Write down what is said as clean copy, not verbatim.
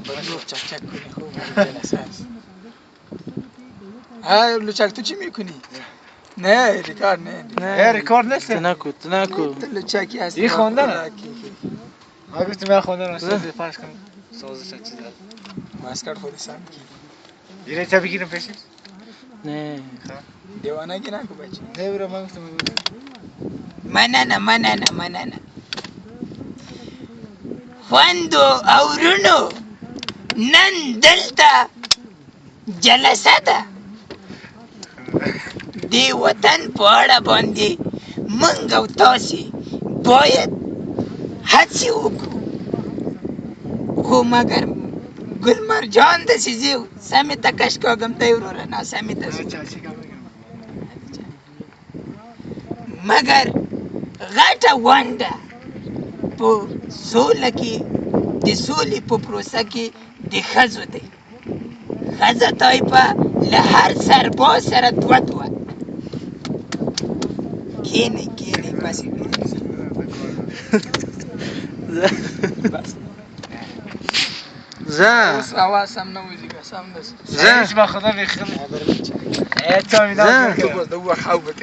بدو چک کنی خوب جلسه است. ها لوچک تو چی میکنی؟ نه ریکارد نه ریکارد نیست. تنکو تو لوچکی هستی. این خواندن ما گفتیم من خوندن استاد پنج کنم سازش چیز داد ماسکر خودی سم کی دیره چه بگیرم پیشش نه دیوانگی نکن بچه. نه برو من گفتم مننه خوندو اورونو نن دلتا جلسه ده دی وطن په اړه باندې منګ او تاسې باید هڅې وکړو خو مګر ګل مرجان داسې ځي سمې ته کش کاږم دی وروره ناسمې ته ځو مګر غټه ونډه په سوله کې د سولې په پروسه کې د ښځو دی ښځه طایفه له هر سرباز سره دوه کینی بس زه اوس اواز سم نه وځي که سم نه زه با خدا بخیر زه تو باز دو حاوبت